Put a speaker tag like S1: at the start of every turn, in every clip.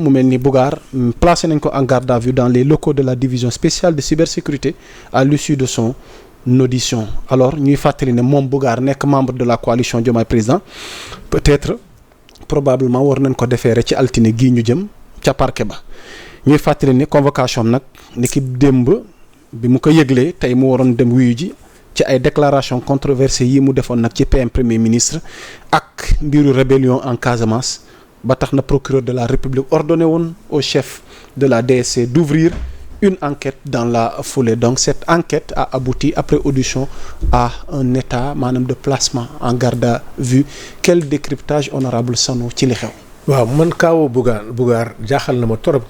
S1: mu mel ni Bougane placé nañ ko en garde à vue dans les locaux de la division spéciale de cybersécurité à l'issue de son audition. Alors ñuy fàttali ne moom Bougane nekk membre de la coalition Diomaye Président peut-être probablement war nañ ko déférer ci altine gii ñu jëm ca parquet ba. ñuy fàttali ne convocation nag ni ki démb bi mu ko yëglee tey mu waroon dem wuyu ji ci ay déclaration controversées yi mu defoon nag ci PM premier ministre ak mbiru rébellion en Casamance ba tax na procureur de la République ordonné woon au chef de la DSC d'ouvrir une enquête dans la foulée. Donc cette enquête a abouti après audition à un état maanaam de placement en garde à vue. Quel décryptage honorable Sano ci li xew.
S2: waaw man kaawoo Bougane jaaxal na ma trop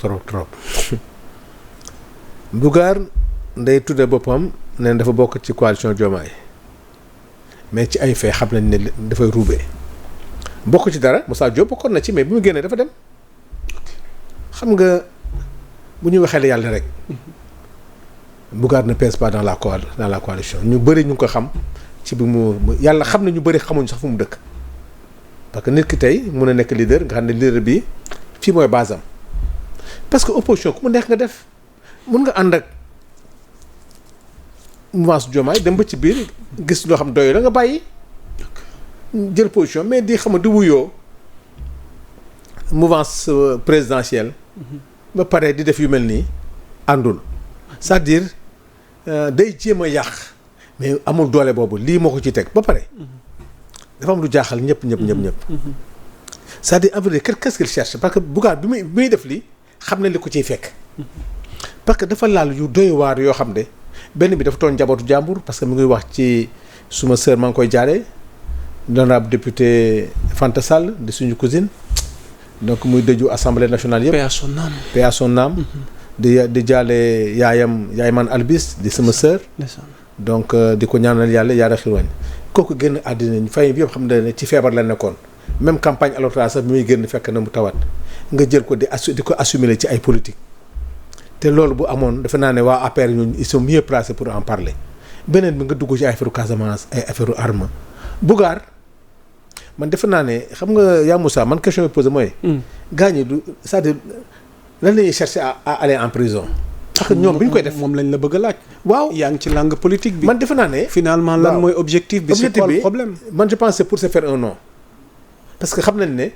S2: Bougane nday tudde boppam ne dafa bokk ci coalition Diomaye mais ci ay fee xam nañ ne dafay ruubee bokk ci dara Moussa Diop bokkoon na ci mais bi mu génnee dafa dem xam nga bu ñu waxee la yàlla rek Bougane ne pèse pas dans la coalition ñu bëri ñu ngi ko xam ci bi mu yàlla xam na ñu bëri xamuñ sax fu mu dëkk parce que nit ki tey mun a nekk leader nga xam ne leader bi fii mooy base am parce que opposition ku mu neex nga def mun nga ànd ak mouvance Diomaye dem ba ci biir gis loo xam doy la nga bàyyi jël position mais di xam di wuyoo mouvance présidentielle ba pare di def yu mel nii àndul c'est-à-dire day jéem a yàq mais amul doole boobu lii moo ko ci teg ba pare dafa am lu jaaxal ñëpp c'est-à-dire en vrai qu'est-ce qu'il cherche parce que Bougane bi muy def lii xam na li ko ciy fekk parce que dafa laal yu doy waar yoo xam ne benn bi dafa toon njabootu jàmbur parce que mu ngi wax ci suma sœur maa ngi koy jaaree l'honorable député Fanta Sall di suñu cousine donc muy dëju assemblée nationale yëpp. paix à son âme. di jaale yaay man albis di sama sœur. donc di ko ñaanal yàlla yaara xirwañ kooku génn àddina ñu fay yëpp xam ne ci feebar la nekkoon même campagne électorale sax bi muy génn fekk na mu tawat nga jël ko di ko assumer ci ay politique te loolu bu amoon defe naa ne waa APR ñooñu ils sont mieux placés pour en parler beneen bi nga dugg ci ay affaire Casamance ay affaire arme Bougane man defe naa ne xam nga yaa Moussa man question bi posé mooy. gars ñi du c'est-à-dire lan la ñuy chercher à aller en prison. parce que ñoom bi ñu koy def
S1: moom lañ la bëgg a laaj.
S2: waaw
S1: yaa ngi ci langue politique bi.
S2: man defe naa ne.
S1: finalement lan mooy objectif bi. c'est quoi le problème
S2: man je pense c'est pour se faire un nom. parce que xam nañ ne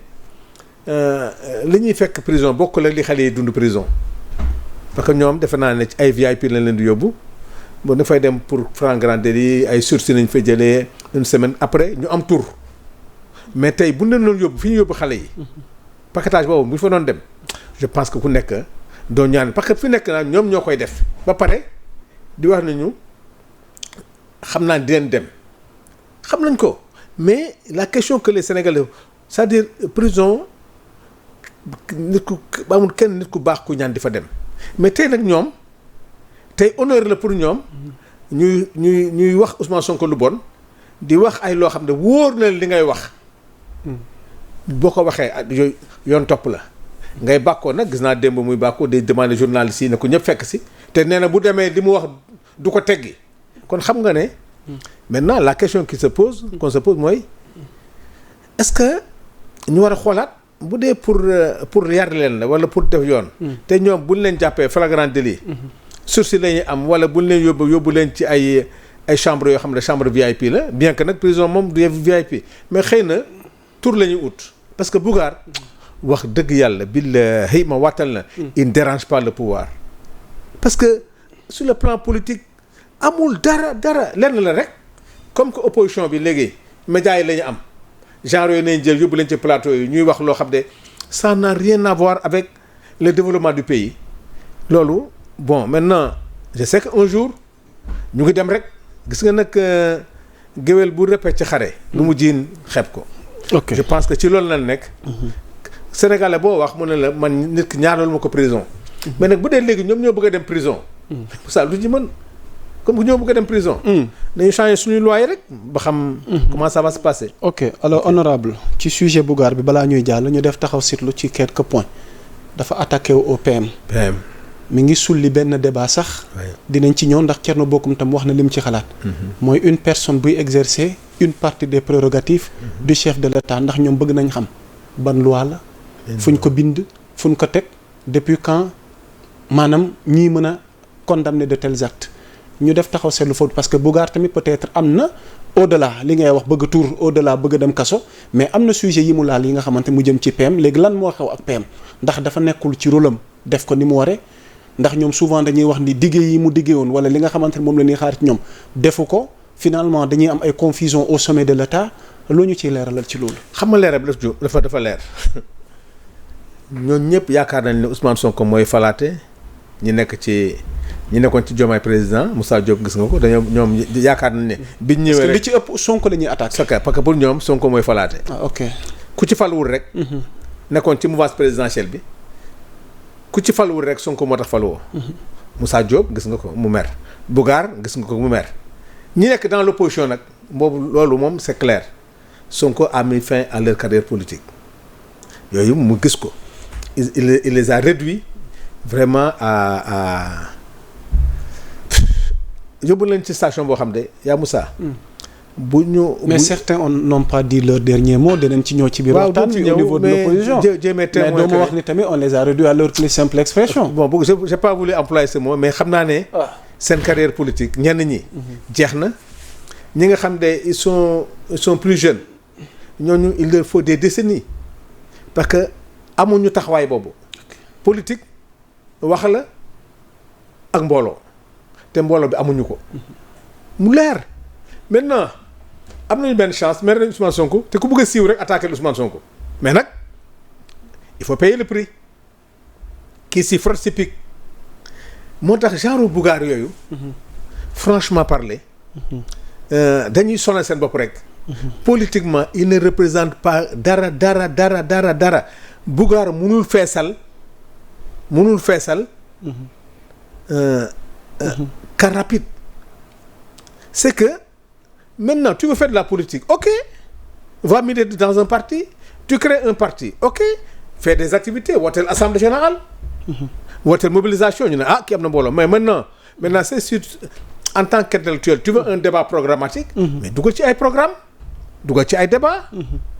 S2: li ñuy fekk prison bokkul ak li xale yi dund prison. parce que ñoom defe naa ne ci ay VIP lañ leen di yóbbu bon dafay dem pour franc grand délit ay sursis nañ fa jëlee une semaine après ñu am tour mais tey bu ñu leen doon yóbbu fi ñu yóbbu xale yi. paquetage boobu bu ñu fa doon dem je pense que ku nekk doo ñaan parce que fi nekk naa ñoom ñoo koy def ba pare di wax nañu xam naa di leen dem xam nañ ko mais la question que les Sénégalais c'est-à-dire prison nit ku amul kenn nit ku baax ku ñaan di fa dem. mais tey nag ñoom tey honneur la pour ñoom ñuy wax Ousmane Sonko lu bon di wax ay loo xam ne wóor na li ngay wax boo ko waxee yooyu yoon topp la ngay bàkkoo nag gis naa démb muy bàkkoo day demander journaliste yi ne ko ñëpp fekk si te nee na bu demee li mu wax du ko teggi kon xam nga ne maintenant la question qui se pose qu'on se pose mooy est-ce que ñu war a xoolaat bu dee pour yar leen la wala pour def yoon te ñoom buñ leen jàppee flagrant délit sursis la ñuy am wala buñ leen yóbbu leen ci ay chambre yoo xam ne chambre VIP la bien que nag prison moom du VIP mais xëy na tur la ñuy ut parce que Bougane wax dëgg yàlla billahi ma wàttal na il ne dérange pas le pouvoir parce que sur le plan politique amul dara lenn la rek comme que opposition bi léegi médias yi la ñu am genre yooyu nañ jël yóbbu leen ci plateau yi ñuy wax loo xam ne ça n'a rien à voir avec le développement du pays loolu bon maintenant je sais que un jour ñu ngi dem rek gis nga nag géwél bu répété ci xare lu mu jiin xeeb ko je pense que ci loolu la nekk sénégalais boo wax mu ne la man nit ki ñaanal ma ko prison mais nag bu dee léegi ñoom ñoo bëgg a dem prison ça lu ci mën comme que ñoo bëgg a dem prison dañu changer suñuy loi yi rek ba xam comment ça va se passer.
S1: ok alors honorable ci sujet Bougane bi balaa ñuy jàll ñu def taxaw seetlu ci quelques points dafa attaqué au PM mi ngi sulli benn débat sax dinañ ci ñëw ndax Thierno Bocoum tam wax na lim ci xalaat mooy une personne buy exercer une partie des prérogatives du chef de l'État ndax ñoom bëgg nañ xam ban loi la fuñ ko bind fu ñu ko teg depuis quand maanaam ñii mën a condamner de tels actes ñu def taxaw seetlu foofu parce que Bougane tamit peut-être am na au-delà li ngay wax bëgg tour au-delà bëgg dem kaso mais am na sujet yi mu laal yi nga xamante mu jëm ci PM léegi lan moo xew ak PM ndax dafa nekkul ci rôle am def ko ni mu waree ndax ñoom souvent dañuy wax ni diggé yi mu diggé woon wala li nga xamante ne moom la ñuy xaar ci ñoom defu ko finalement dañuy am ay confusion au sommet de l'État loo ñu ciy leeralal ci loolu.
S2: xam nga leeral bi dafa leer ñooñu ñëpp yaakaar nañ ne Ousmane Sonko mooy falaate ñi nekkoon ci Diomaye président Moussa Diop gis nga ko dañoo ñoom yaakaar nañ ne. biñ ñëwee rek
S1: li ci ëpp Sonko la ñuy attaqué.
S2: parce que pour ñoom Sonko mooy falaate.
S1: ok
S2: ku ci faluwul rek. nekkoon ci mouvance présidentielle bi ku ci faluwul rek Sonko moo tax faluwoo. Moussa Diop gis nga ko mu mer. Bougane gis nga ko mu mer. ñi nekk dans l'opposition nag boobu loolu moom c'est clair Sonko a mis fin à leur carrière politique yooyu mu gis ko il les a réduits vraiment à yóbbu leen ci station boo xam ne yaa Moussa. bu ñu
S1: mais certains n'ont pas dit leur dernier mot dinañ ci ñëw ci biir waxtaan au niveau de l'opposition mais doo ma wax ni tamit on les a réduits à leur plus simple expression.
S2: bon j'ai pas voulu employer ce mot mais xam naa ne. seen carrière politique ñenn ñi. jeex na ñi nga xam ne ils sont plus jeunes ñooñu il leur faut des décennies parce que amuñu taxawaay boobu. politique wax la ak mbooloo te mbooloo bi amuñu ko. mu leer maintenant am nañu benn chance mer nañu Ousmane Sonko te ku bëgg a siiw rek attaquer Ousmane Sonko mais nag il faut payer le prix kii si frotte si pic moo tax genre Bougane yooyu. franchement parler. dañuy sonal seen bopp rek. politiquement il ne représente pas dara. Bougane mënul feesal. car rapide. C'est que maintenant tu veux faire de la politique, ok. Va militer dans un parti, tu crées un parti, ok. Fais des activités, wooteel assemblée générale. wooteel mobilisation ñu ne kii am na mbooloo mais maintenant c'est sûr en tant qu'intellectuel tu veux un débat programmatique. mais dugal ci ay programme dugal ci ay débat.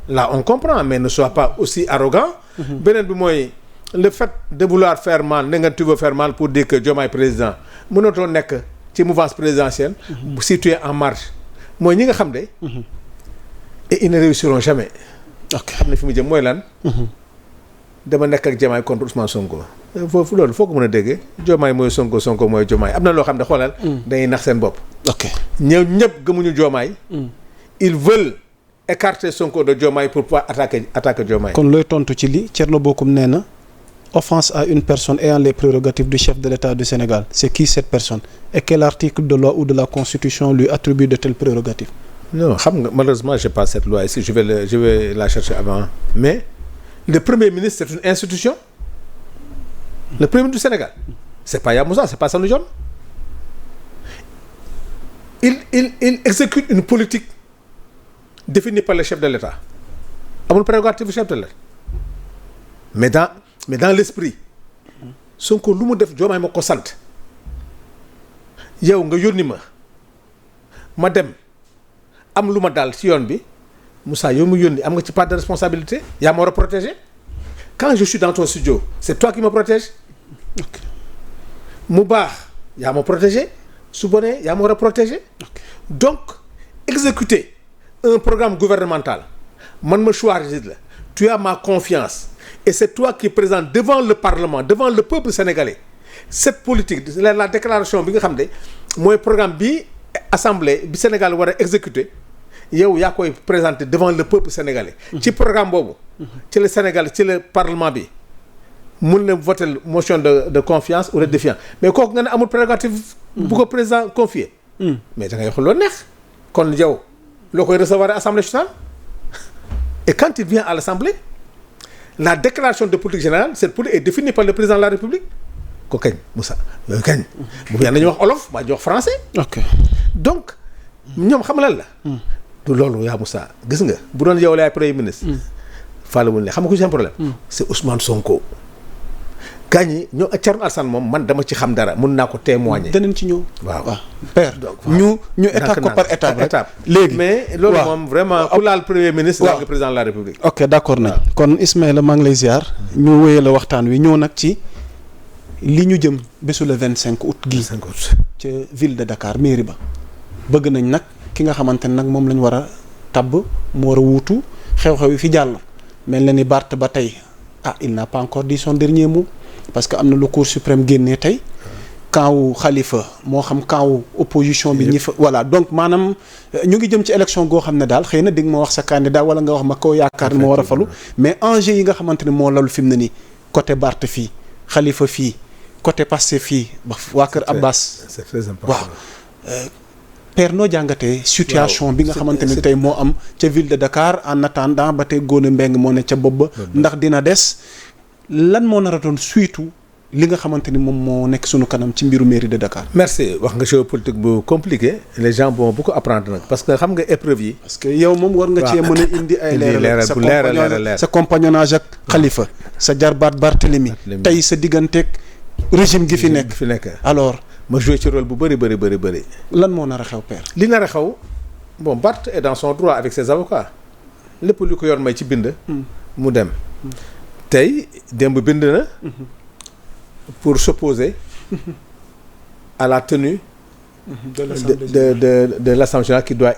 S2: là on comprend mais ne sois pas aussi arrogant. beneen bi mooy le fait de vouloir faire mal ne nga tu veux faire mal pour dire que Diomaye président mënatoo nekk ci mouvance présidentielle. si tu es en marge mooy ñi nga xam de. et ils ne réussiront jamais.
S1: ok
S2: xam ne fi mu jëm mooy lan. dama nekk ak Diomaye contre Ousmane Sonko. foofu loolu foo ko mën a déggee Diomaye mooy Sonko Sonko mooy Diomaye am na loo xam ne xoolal. dañuy nax seen bopp.
S1: ok
S2: ñëpp gëmuñu Diomaye. ils veulent écarter Sonko de Diomaye pour pouvoir attaquer Diomaye.
S1: kon looy tontu ci li Thierno Bocoum nee na offense à une personne ayant les prérogatives du chef de l'État du Sénégal c'est qui cette personne et quel article de loi ou de la Constitution lui attribue de telles prérogatives.
S2: non xam nga malheureusement j'ai pas cette loi ici je vais la chercher avant mais le premier ministre c'est une institution. le premier ministre du Sénégal c'est pas Yamoussa c'est pas Sanu Dione. il exécute une politique définie par le chef de l'État amul prérogative chef de l'État mais dans l'esprit Sonko lu mu def Diomaye ma ko sant yow nga yónni ma dem am lu ma daal ci yoon bi Moussa yow mu yónni am nga ci part de responsabilité yaa ma war a protéger quand je suis dans ton studio c'est toi qui me protège mu baax yaa ma protéger su bonee yaa ma war a protéger donc exécuter un programme gouvernemental man ma choisir la tu as ma confiance et c'est toi qui présente devant le Parlement devant le peuple sénégalais cette politique la déclaration bi nga xam ne mooy programme bi assemblée bi Sénégal war a exécuter yow yaa koy présenter devant le peuple sénégalais. ci programme boobu. ci le Sénégal ci le Parlement bi mun na voter motion de confiance ou de défiance mais kooku nga ne amul prérogative. bu ko président confier. mais da ngay xool loo neex. kon yow loo koy recevoir à l'Assemblée nationale et quand il vient à l'Assemblée la déclaration de politique générale cette politique est définie par le président de la République ko kañ Moussa yooyu kañ. bu yàlla nañu wax olof maa ñu wax français.
S1: ok
S2: donc ñoom xam lan la. du loolu yaa Moussa gis nga bu doon yow laay premier ministre. fàllewul ne xam nga ku seen problème. c'est Ousmane Sonko. gaañi ñoo Thierno Alassane moom man dama ci xam dara mun naa ko témoigner.
S1: danañ ci ñëw.
S2: waaw
S1: père ñu étape ko par étape. léegi
S2: mais loolu moom vraiment ku laal premier ministre. waaw président de la république.
S1: ok d'accord nañ kon Ismaïla maa ngi lay ziar. ñu wéyee la waxtaan wi ñëw nag ci li ñu jëm bésu le 25 août gii.
S2: 25 août
S1: ca ville de Dakar mairie ba. bëgg nañ nag ki nga xamante ne nag moom la ñu war a tabb mu war a wuutu xew-xew yi fi jàll. mel na ni Barth ba tey il n'a pas encore dit son dernier mot parce que am na lu Cour suprême génnee tey. kaawu Khalifa moo xam kaawu opposition bi ñi fa voilà donc maanaam ñu ngi jëm ci élection goo xam ne daal xëy na di nga ma wax sa candidat wala nga wax ma koo yaakaar ni moo war a falu mais enjeu yi nga xamante ne moo lalu fi mu ne nii côté Barth fii Khalifa fii côté Pastef fii waa kër Abbas.
S2: c'est très important
S1: waaw. père noo jàngatee situation bi nga xamante ne tey moo am ca ville de Dakar en attendant ba tey Gona Mbengue moo ne ca bopp ba ndax dina des lan moo nar a doon surtout li nga xamante ni moom moo nekk sunu kanam ci mbiru mairie de Dakar.
S2: merci wax nga géopolitique bu compliqué les gens vont beaucoup apprendre nag parce que xam nga épreuve yi.
S1: parce que yow moom war nga cee mën a indi ay leeral sa compagnonnage ak Khalifa sa jarbaat Barthélemy tey sa digganteeg régime gi fi nekk alors
S2: ma joué ci rôle bu bëri.
S1: lan moo nar a xew père.
S2: li nar a xew bon Barth est dans son droit avec ses avocats lépp lu ko yor may ci bind. mu dem. tey démb bind na. pour s'opposer à la tenue de l'Assemblée générale qui doit